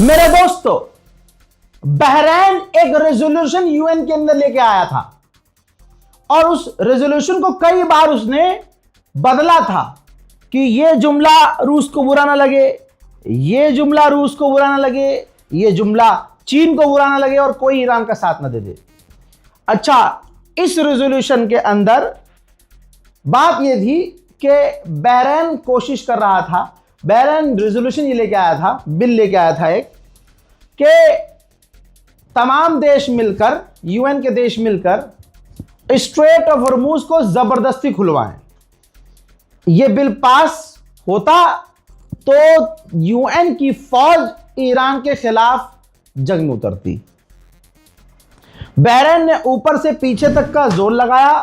मेरे दोस्तों, बहरैन एक रेजोल्यूशन यूएन के अंदर लेके आया था और उस रेजोल्यूशन को कई बार उसने बदला था कि ये जुमला रूस को बुरा ना लगे, ये जुमला रूस को बुरा ना लगे, ये जुमला चीन को बुरा ना लगे और कोई ईरान का साथ ना दे दे। अच्छा, इस रेजोल्यूशन के अंदर बात यह थी कि बहरैन कोशिश कर रहा था, बहरैन रेजोल्यूशन ये लेके आया था, बिल लेके आया था एक, कि तमाम देश मिलकर, यूएन के देश मिलकर स्ट्रेट ऑफ हॉर्मूज को जबरदस्ती खुलवाएं। यह बिल पास होता तो यूएन की फौज ईरान के खिलाफ जंग में उतरती। बहरैन ने ऊपर से पीछे तक का जोर लगाया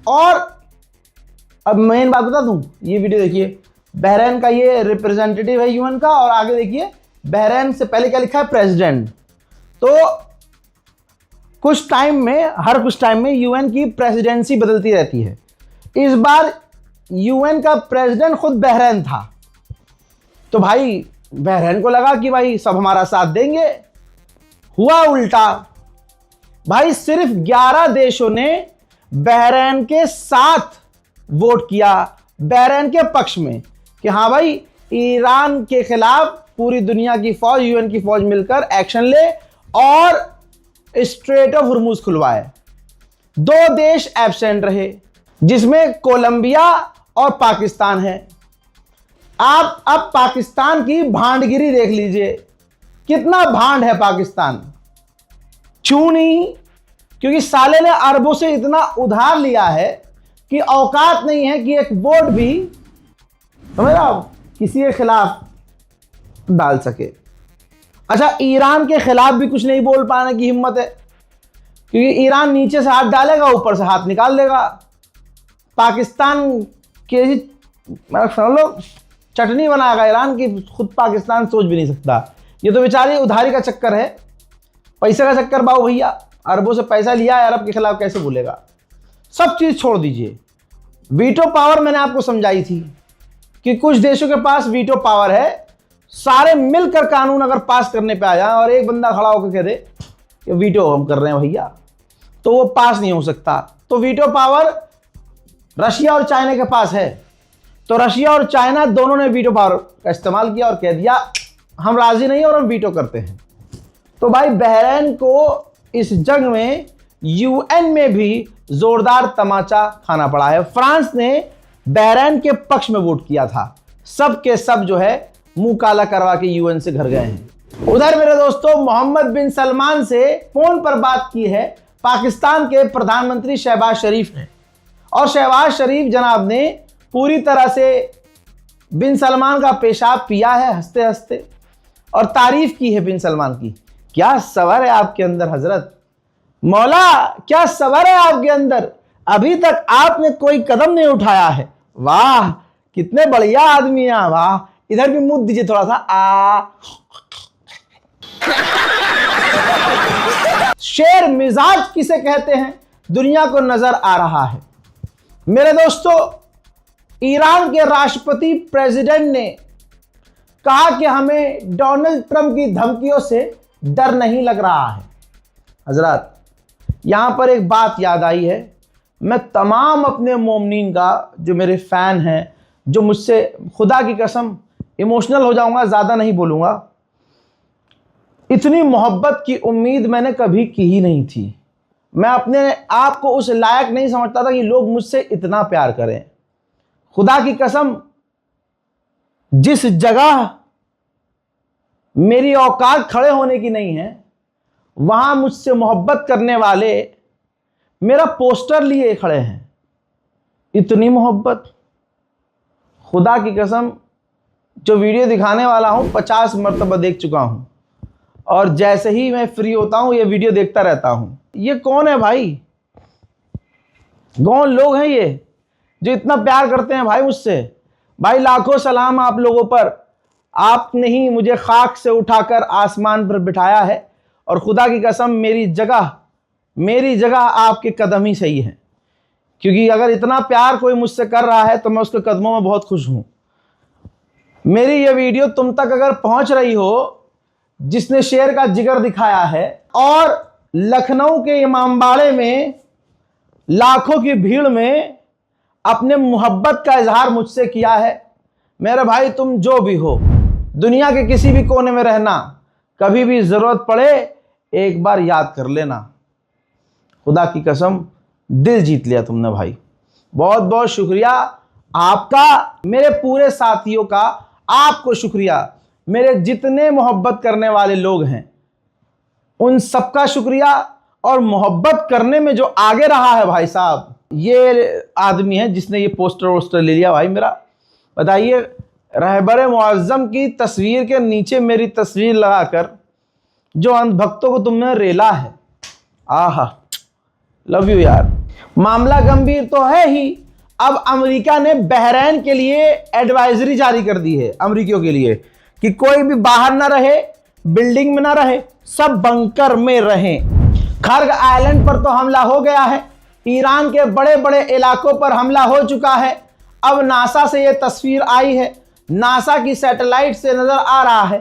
और अब मेन बात बता दूं, ये वीडियो देखिए, बहरैन का ये रिप्रेजेंटेटिव है यूएन का और आगे देखिए बहरैन से पहले क्या लिखा है, प्रेसिडेंट। तो कुछ टाइम में, हर कुछ टाइम में यूएन की प्रेसिडेंसी बदलती रहती है। इस बार यूएन का प्रेसिडेंट खुद बहरैन था। तो भाई बहरैन को लगा कि भाई सब हमारा साथ देंगे, हुआ उल्टा। भाई सिर्फ 11 देशों ने बहरैन के साथ वोट किया, बहरैन के पक्ष में, कि हाँ भाई ईरान के खिलाफ पूरी दुनिया की फौज, यूएन की फौज मिलकर एक्शन ले और स्ट्रेट ऑफ हॉर्मूज खुलवाए। 2 देश एब्सेंट रहे, जिसमें कोलंबिया और पाकिस्तान है। आप अब पाकिस्तान की भांडगिरी देख लीजिए, कितना भांड है पाकिस्तान। क्यों नहीं? क्योंकि साले ने अरबों से इतना उधार लिया है कि औकात नहीं है कि एक वोट भी, समझ रहे हो, किसी के खिलाफ डाल सके। अच्छा, ईरान के खिलाफ भी कुछ नहीं बोल पाने की हिम्मत है, क्योंकि ईरान नीचे से हाथ डालेगा, ऊपर से हाथ निकाल देगा। पाकिस्तान के समझ लो चटनी बनाएगा ईरान की, खुद पाकिस्तान सोच भी नहीं सकता। ये तो बेचारी उधारी का चक्कर है, पैसे का चक्कर। बाबू भैया अरबों से पैसा लिया है, अरब के खिलाफ कैसे बोलेगा? सब चीज छोड़ दीजिए। वीटो पावर मैंने आपको समझाई थी कि कुछ देशों के पास वीटो पावर है, सारे मिलकर कानून अगर पास करने पे आ जाए और एक बंदा खड़ा होकर कह दे कि वीटो हम कर रहे हैं भैया, तो वो पास नहीं हो सकता। तो वीटो पावर रशिया और चाइना के पास है, तो रशिया और चाइना दोनों ने वीटो पावर का इस्तेमाल किया और कह दिया हम राजी नहीं और हम वीटो करते हैं। तो भाई बहरैन को इस जंग में यूएन में भी जोरदार तमाचा खाना पड़ा है। फ्रांस ने बहरैन के पक्ष में वोट किया था, सब के सब जो है मुंह काला करवा के यूएन से घर गए हैं। उधर मेरे दोस्तों, मोहम्मद बिन सलमान से फोन पर बात की है पाकिस्तान के प्रधानमंत्री शहबाज शरीफ ने, और शहबाज शरीफ जनाब ने पूरी तरह से बिन सलमान का पेशाब पिया है हंसते हंसते, और तारीफ की है बिन सलमान की। क्या सबर है आपके अंदर हजरत, मौला क्या सबर है आपके अंदर, अभी तक आपने कोई कदम नहीं उठाया है। वाह कितने बढ़िया आदमी हैं, वाह। इधर भी मुद्द दीजिए थोड़ा सा, आ शेर मिजाज किसे कहते हैं दुनिया को नजर आ रहा है। मेरे दोस्तों, ईरान के राष्ट्रपति प्रेसिडेंट ने कहा कि हमें डोनाल्ड ट्रंप की धमकियों से डर नहीं लग रहा है। हजरत यहां पर एक बात याद आई है, मैं तमाम अपने मोमिनीन का, जो मेरे फैन हैं, जो मुझसे, खुदा की कसम इमोशनल हो जाऊंगा, ज़्यादा नहीं बोलूँगा, इतनी मोहब्बत की उम्मीद मैंने कभी की ही नहीं थी। मैं अपने आप को उस लायक नहीं समझता था कि लोग मुझसे इतना प्यार करें। खुदा की कसम, जिस जगह मेरी औकात खड़े होने की नहीं है, वहाँ मुझसे मोहब्बत करने वाले मेरा पोस्टर लिए खड़े हैं। इतनी मोहब्बत, खुदा की कसम, जो वीडियो दिखाने वाला हूँ 50 मरतबा देख चुका हूँ, और जैसे ही मैं फ्री होता हूँ ये वीडियो देखता रहता हूँ। ये कौन है भाई, कौन लोग हैं ये जो इतना प्यार करते हैं भाई मुझसे? भाई लाखों सलाम आप लोगों पर, आपने ही मुझे खाक से उठाकर आसमान पर बिठाया है, और खुदा की कसम मेरी जगह आपके कदम ही सही है। क्योंकि अगर इतना प्यार कोई मुझसे कर रहा है तो मैं उसके कदमों में बहुत खुश हूँ। मेरी ये वीडियो तुम तक अगर पहुँच रही हो जिसने शेर का जिगर दिखाया है और लखनऊ के इमामबाड़े में लाखों की भीड़ में अपने मोहब्बत का इजहार मुझसे किया है। मेरे भाई, तुम जो भी हो, दुनिया के किसी भी कोने में रहना, कभी भी जरूरत पड़े एक बार याद कर लेना। खुदा की कसम, दिल जीत लिया तुमने भाई। बहुत बहुत शुक्रिया आपका, मेरे पूरे साथियों का आपको शुक्रिया, मेरे जितने मोहब्बत करने वाले लोग हैं उन सबका शुक्रिया। और मोहब्बत करने में जो आगे रहा है भाई साहब, ये आदमी है जिसने ये पोस्टर वोस्टर ले लिया भाई मेरा। बताइए, रहबर मुअज्जम की तस्वीर के नीचे मेरी तस्वीर लगाकर जो अंधभक्तों को तुमने रेला है, आहा, लव यू यार। मामला गंभीर तो है ही। अब अमेरिका ने बहरीन के लिए एडवाइजरी जारी कर दी है, अमेरिकियों के लिए, कि कोई भी बाहर ना रहे, बिल्डिंग में ना रहे, सब बंकर में रहें। खर्ग आइलैंड पर तो हमला हो गया है, ईरान के बड़े बड़े इलाकों पर हमला हो चुका है। अब नासा से यह तस्वीर आई है, नासा की सैटेलाइट से नजर आ रहा है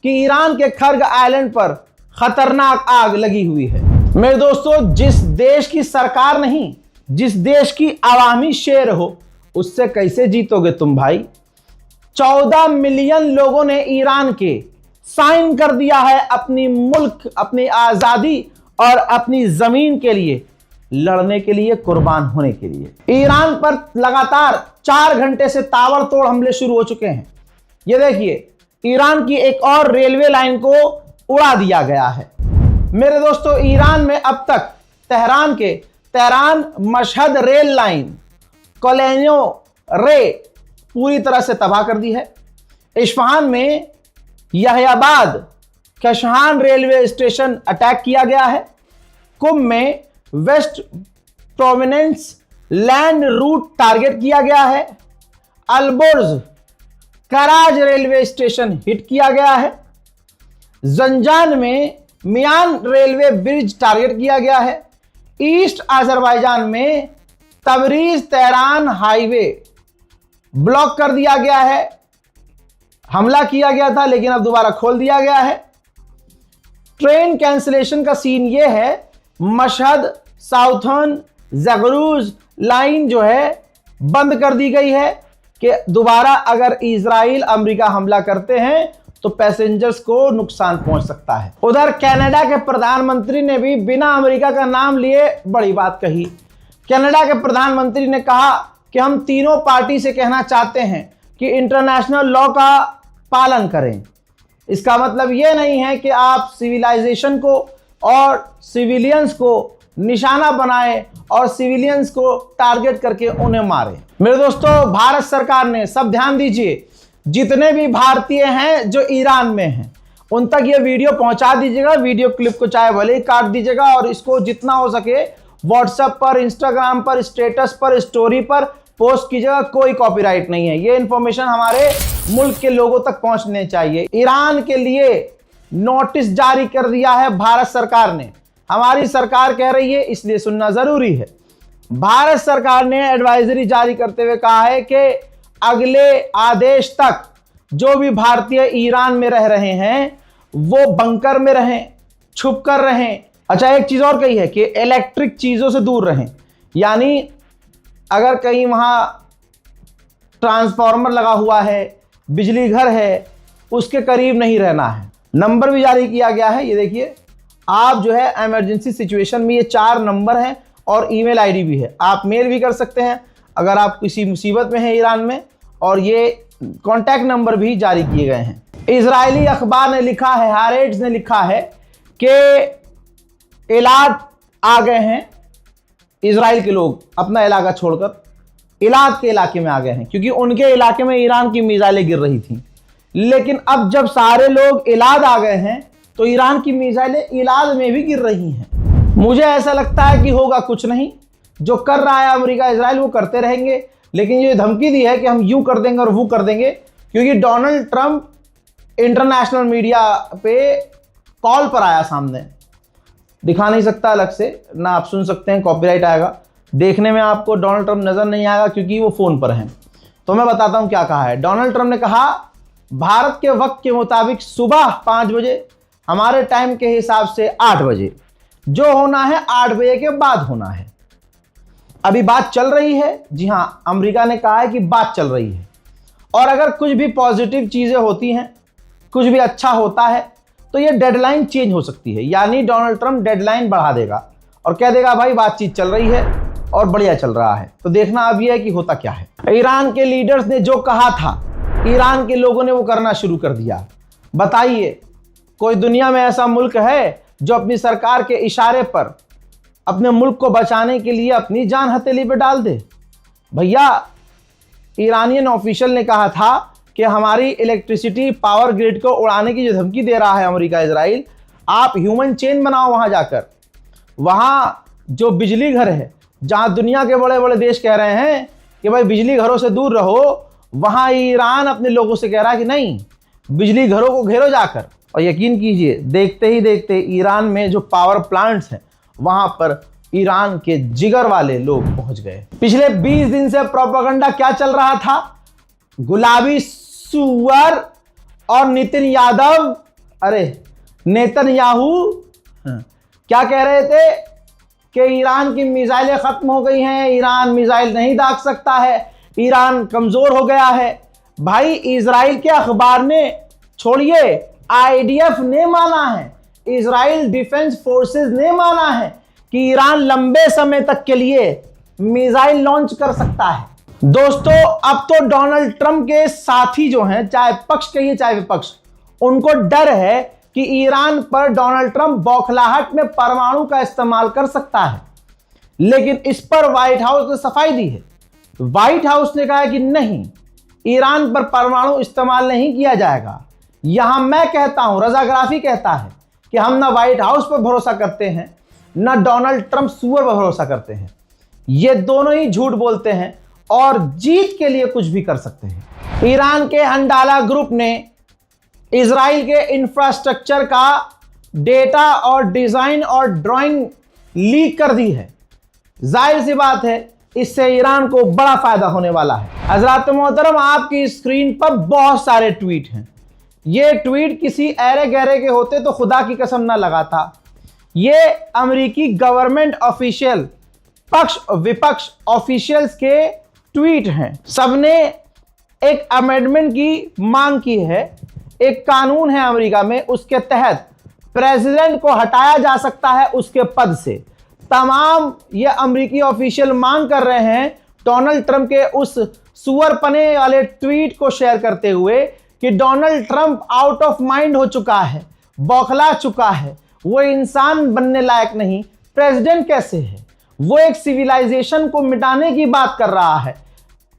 कि ईरान के खर्ग आइलैंड पर खतरनाक आग लगी हुई है। मेरे दोस्तों, जिस देश की सरकार नहीं, जिस देश की आवामी शेर हो, उससे कैसे जीतोगे तुम भाई। 14 मिलियन लोगों ने ईरान के साइन कर दिया है अपनी मुल्क, अपनी आजादी और अपनी जमीन के लिए लड़ने के लिए, कुर्बान होने के लिए। ईरान पर लगातार 4 घंटे से ताबड़तोड़ हमले शुरू हो चुके हैं। ये देखिए, ईरान की एक और रेलवे लाइन को उड़ा दिया गया है। मेरे दोस्तों, ईरान में अब तक तेहरान मशहद रेल लाइन, कोलेनो रे पूरी तरह से तबाह कर दी है। इस्फहान में Yahyabad Kashan railway station attack किया गया है। कुम में west province land route target किया गया है। Alborz Karaj railway station hit किया गया है। जंजान में मियान रेलवे ब्रिज टारगेट किया गया है। ईस्ट अजरबैजान में तबरीज तेहरान हाईवे ब्लॉक कर दिया गया है। हमला किया गया था लेकिन अब दोबारा खोल दिया गया है। ट्रेन कैंसिलेशन का सीन यह है, मशहद साउथर्न जगरूज लाइन जो है बंद कर दी गई है कि दोबारा अगर इजराइल अमेरिका हमला करते हैं तो पैसेंजर्स को नुकसान पहुंच सकता है। उधर कनाडा के प्रधानमंत्री ने भी बिना अमेरिका का नाम लिए बड़ी बात कही। कनाडा के प्रधानमंत्री ने कहा कि हम तीनों पार्टी से कहना चाहते हैं कि इंटरनेशनल लॉ का पालन करें। इसका मतलब यह नहीं है कि आप सिविलाइजेशन को और सिविलियंस को निशाना बनाएं और सिविलियंस को टारगेट करके उन्हें मारें। मेरे दोस्तों, भारत सरकार ने, सब ध्यान दीजिए, जितने भी भारतीय हैं जो ईरान में हैं उन तक ये वीडियो पहुंचा दीजिएगा। वीडियो क्लिप को चाहे भले ही काट दीजिएगा और इसको जितना हो सके व्हाट्सएप पर, इंस्टाग्राम पर, स्टेटस पर, स्टोरी पर पोस्ट कीजिएगा। कोई कॉपीराइट नहीं है, ये इंफॉर्मेशन हमारे मुल्क के लोगों तक पहुंचने चाहिए। ईरान के लिए नोटिस जारी कर दिया है भारत सरकार ने। हमारी सरकार कह रही है, इसलिए सुनना जरूरी है। भारत सरकार ने एडवाइजरी जारी करते हुए कहा है कि अगले आदेश तक जो भी भारतीय ईरान में रह रहे हैं वो बंकर में रहें, छुप कर रहें। अच्छा, एक चीज और कही है कि इलेक्ट्रिक चीजों से दूर रहें, यानी अगर कहीं वहां ट्रांसफार्मर लगा हुआ है, बिजली घर है, उसके करीब नहीं रहना है। नंबर भी जारी किया गया है, ये देखिए, आप जो है इमरजेंसी सिचुएशन में ये 4 नंबर हैं और ईमेल आईडी भी है। आप मेल भी कर सकते हैं अगर आप किसी मुसीबत में हैं ईरान में, और ये कॉन्टैक्ट नंबर भी जारी किए गए हैं। इजरायली अखबार ने लिखा है, हारेट्स ने लिखा है कि इलाद आ गए हैं, इजराइल के लोग अपना इलाका छोड़कर इलाद के इलाके में आ गए हैं, क्योंकि उनके इलाके में ईरान की मिसाइलें गिर रही थी। लेकिन अब जब सारे लोग इलाद आ गए हैं तो ईरान की मिसाइलें इलाद में भी गिर रही हैं। मुझे ऐसा लगता है कि होगा कुछ नहीं, जो कर रहा है अमेरिका इजराइल वो करते रहेंगे, लेकिन ये धमकी दी है कि हम यूं कर देंगे और वो कर देंगे, क्योंकि डोनाल्ड ट्रंप इंटरनेशनल मीडिया पे कॉल पर आया सामने। दिखा नहीं सकता अलग से ना, आप सुन सकते हैं, कॉपीराइट आएगा। देखने में आपको डोनाल्ड ट्रंप नजर नहीं आएगा क्योंकि वो फोन पर हैं। तो मैं बताता हूं क्या कहा है। डोनाल्ड ट्रंप ने कहा, भारत के वक्त के मुताबिक सुबह 5 बजे हमारे टाइम के हिसाब से 8 बजे। जो होना है 8 बजे के बाद होना है। अभी बात चल रही है, जी हां, अमेरिका ने कहा है कि बात चल रही है, और अगर कुछ भी पॉजिटिव चीजें होती हैं, कुछ भी अच्छा होता है, तो ये डेडलाइन चेंज हो सकती है। यानी डोनाल्ड ट्रंप डेडलाइन बढ़ा देगा और कह देगा भाई बातचीत चल रही है और बढ़िया चल रहा है। तो देखना अब यह है कि होता क्या है। ईरान के लीडर्स ने जो कहा था, ईरान के लोगों ने वो करना शुरू कर दिया। बताइए, कोई दुनिया में ऐसा मुल्क है जो अपनी सरकार के इशारे पर अपने मुल्क को बचाने के लिए अपनी जान हथेली पे डाल दे? भैया, ईरानियन ऑफिशियल ने कहा था कि हमारी इलेक्ट्रिसिटी पावर ग्रिड को उड़ाने की जो धमकी दे रहा है अमेरिका इजराइल, आप ह्यूमन चेन बनाओ वहां जाकर। वहां जो बिजली घर है, जहां दुनिया के बड़े बड़े देश कह रहे हैं कि भाई बिजली घरों से दूर रहो, वहां ईरान अपने लोगों से कह रहा है कि नहीं, बिजली घरों को घेरो जाकर। और यकीन कीजिए, देखते ही देखते ईरान में जो पावर प्लांट्स हैं वहां पर ईरान के जिगर वाले लोग पहुंच गए। पिछले 20 दिन से प्रोपेगेंडा क्या चल रहा था? गुलाबी सुअर और नितिन यादव, अरे नेतन्याहू क्या कह रहे थे कि ईरान की मिसाइलें खत्म हो गई हैं, ईरान मिसाइल नहीं दाग सकता है, ईरान कमजोर हो गया है। भाई, इजराइल के अखबार ने, छोड़िए, आईडीएफ ने माना है, इजराइल डिफेंस फोर्सेस ने माना है कि ईरान लंबे समय तक के लिए मिसाइल लॉन्च कर सकता है। दोस्तों, अब तो डोनाल्ड ट्रंप के साथी जो हैं, चाहे पक्ष कहिए चाहे विपक्ष, उनको डर है कि ईरान पर डोनाल्ड ट्रंप बौखलाहट में परमाणु का इस्तेमाल कर सकता है। लेकिन इस पर व्हाइट हाउस ने सफाई दी है। व्हाइट हाउस ने कहा है कि नहीं, ईरान पर परमाणु इस्तेमाल नहीं किया जाएगा। यहां मैं कहता हूं, रजा गराफी कहता है कि हम ना व्हाइट हाउस पर भरोसा करते हैं, ना डोनाल्ड ट्रंप सुअर पर भरोसा करते हैं। ये दोनों ही झूठ बोलते हैं और जीत के लिए कुछ भी कर सकते हैं। ईरान के अंडाला ग्रुप ने इजराइल के इंफ्रास्ट्रक्चर का डेटा और डिजाइन और ड्राइंग लीक कर दी है। जाहिर सी बात है, इससे ईरान को बड़ा फायदा होने वाला है। हजरात मोहतरम, आपकी स्क्रीन पर बहुत सारे ट्वीट हैं। ये ट्वीट किसी ऐरे गहरे के होते तो खुदा की कसम ना लगाता। ये अमेरिकी गवर्नमेंट ऑफिशियल, पक्ष विपक्ष ऑफिशियल्स के ट्वीट हैं। सबने एक अमेंडमेंट की मांग की है। एक कानून है अमेरिका में, उसके तहत प्रेसिडेंट को हटाया जा सकता है उसके पद से। तमाम ये अमेरिकी ऑफिशियल मांग कर रहे हैं डोनाल्ड ट्रंप के उस सुअरपने वाले ट्वीट को शेयर करते हुए कि Donald Trump out of mind हो चुका है, बौखला चुका है, वो इंसान बनने लायक नहीं, प्रेसिडेंट कैसे है? वो एक सिविलाइजेशन को मिटाने की बात कर रहा है,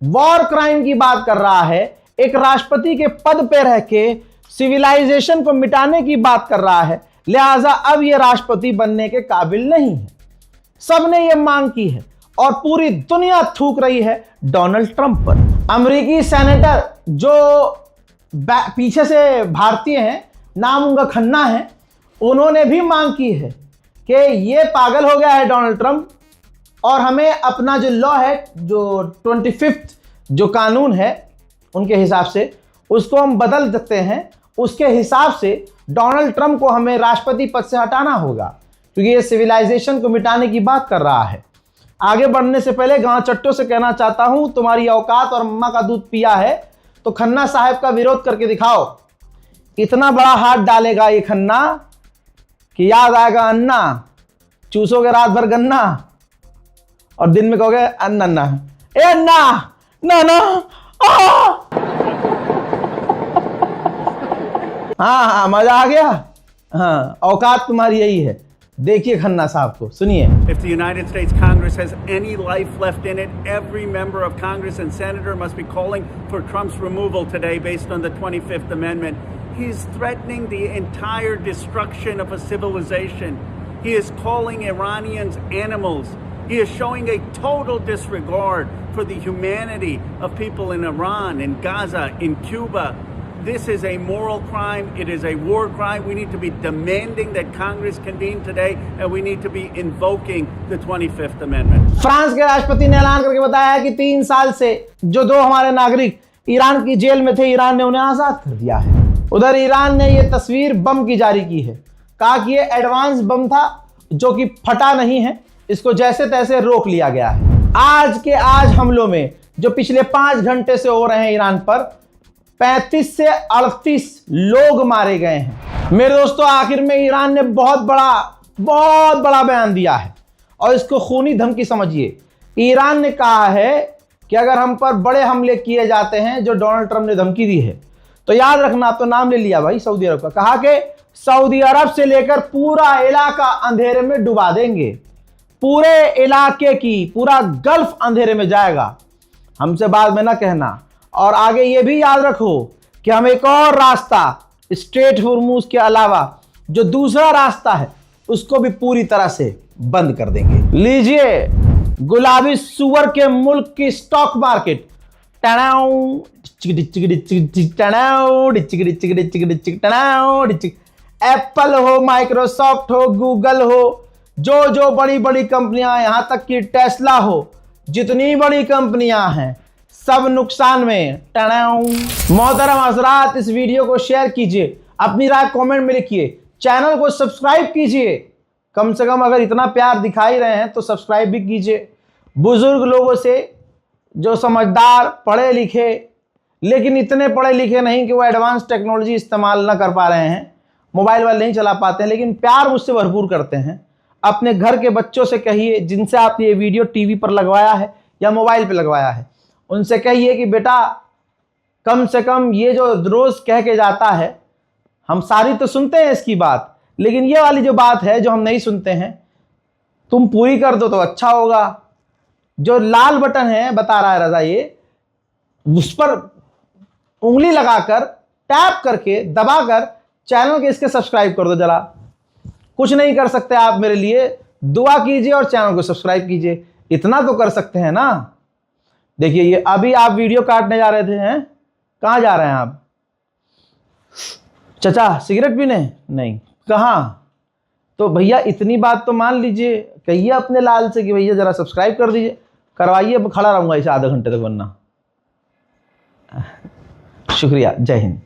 वॉर क्राइम की बात कर रहा है, एक राष्ट्रपति के पद पे रह के सिविलाइजेशन को मिटाने की बात कर रहा है। लिहाजा अब ये राष्ट्रपति बनने के काबिल नहीं है। सबने ये मांग की है और पूरी दुनिया थूक रही है डोनाल्ड ट्रंप पर। अमेरिकी सेनेटर जो पीछे से भारतीय हैं, नाम उनका खन्ना है, उन्होंने भी मांग की है कि ये पागल हो गया है डोनाल्ड ट्रंप और हमें अपना जो लॉ है, जो 25th जो कानून है उनके हिसाब से, उसको हम बदल सकते हैं। उसके हिसाब से डोनाल्ड ट्रंप को हमें राष्ट्रपति पद से हटाना होगा, क्योंकि ये सिविलाइजेशन को मिटाने की बात कर रहा है। आगे बढ़ने से पहले गांव चट्टों से कहना चाहता हूं, तुम्हारी औकात और अम्मा का दूध पिया है तो खन्ना साहब का विरोध करके दिखाओ। इतना बड़ा हाथ डालेगा ये खन्ना कि याद आएगा अन्ना, चूसोगे रात भर गन्ना और दिन में कहोगे अन्ना अन्ना, ए अन्ना ना ना। हाँ, मजा आ गया। हाँ, औकात तुम्हारी यही है। देखिए खन्ना साहब को, सुनिए। If the United States Congress has any life left in it, every member of Congress and senator must be calling for Trump's removal today based on the 25th Amendment. He is threatening the entire destruction of a civilization. He is calling Iranians animals. He is showing a total disregard for the humanity of people in Iran, in Gaza, in Cuba. This is a moral crime. It is a war crime. We need to be demanding that Congress convene today, and we need to be invoking the 25th Amendment. France के राष्ट्रपति ने ऐलान करके बताया है कि 3 साल से जो 2 हमारे नागरिक ईरान की जेल में थे, ईरान ने उन्हें आजाद कर दिया है। उधर ईरान ने ये तस्वीर बम की जारी की है, कहा कि ये एडवांस बम था जो कि फटा नहीं है, इसको जैसे तैसे रोक लिया गया है। आज के आज हमलों में जो पिछले 5 घंटे से हो रहे हैं ईरान पर, 35 से 38 लोग मारे गए हैं। मेरे दोस्तों, आखिर में ईरान ने बहुत बड़ा बयान दिया है और इसको खूनी धमकी समझिए। ईरान ने कहा है कि अगर हम पर बड़े हमले किए जाते हैं जो डोनाल्ड ट्रंप ने धमकी दी है, तो याद रखना, तो नाम ले लिया भाई सऊदी अरब का, कहा कि सऊदी अरब से लेकर पूरा इलाका अंधेरे में डुबा देंगे, पूरे इलाके की पूरा गल्फ अंधेरे में जाएगा, हमसे बाद में ना कहना। और आगे ये भी याद रखो कि हम एक और रास्ता स्ट्रेट हुर्मुज के अलावा जो दूसरा रास्ता है उसको भी पूरी तरह से बंद कर देंगे। लीजिए, गुलाबी सुअर के मुल्क की स्टॉक मार्केट एप्पल हो, माइक्रोसॉफ्ट हो, गूगल हो, जो बड़ी बड़ी कंपनियां, यहां तक कि टेस्ला हो, जितनी बड़ी कंपनियां हैं सब नुकसान में। मोहतरम हजरात, इस वीडियो को शेयर कीजिए, अपनी राय कमेंट में लिखिए, चैनल को सब्सक्राइब कीजिए, कम से कम अगर इतना प्यार दिखा ही रहे हैं तो सब्सक्राइब भी कीजिए। बुजुर्ग लोगों से, जो समझदार, पढ़े लिखे, लेकिन इतने पढ़े लिखे नहीं कि वो एडवांस टेक्नोलॉजी इस्तेमाल ना कर पा रहे हैं, मोबाइल वाले नहीं चला पाते हैं, लेकिन प्यार मुझसे भरपूर करते हैं, अपने घर के बच्चों से कहिए, जिनसे आप ये वीडियो टीवी पर लगवाया है या मोबाइल पे लगवाया है, उनसे कहिए कि बेटा कम से कम ये जो रोज कह के जाता है, हम सारी तो सुनते हैं इसकी बात, लेकिन ये वाली जो बात है जो हम नहीं सुनते हैं, तुम पूरी कर दो तो अच्छा होगा। जो लाल बटन है, बता रहा है रजा, ये उस पर उंगली लगाकर, टैप करके, दबाकर चैनल के इसके सब्सक्राइब कर दो जरा। कुछ नहीं कर सकते आप मेरे लिए, दुआ कीजिए और चैनल को सब्सक्राइब कीजिए, इतना तो कर सकते हैं ना। देखिए, ये अभी आप वीडियो काटने जा रहे थे, हैं कहाँ जा रहे हैं आप? चाचा सिगरेट पीने? नहीं, कहाँ? तो भैया इतनी बात तो मान लीजिए, कहिए अपने लाल से कि भैया जरा सब्सक्राइब कर दीजिए, करवाइए, खड़ा रहूंगा इसे आधे घंटे तक, वरना। शुक्रिया, जय हिंद।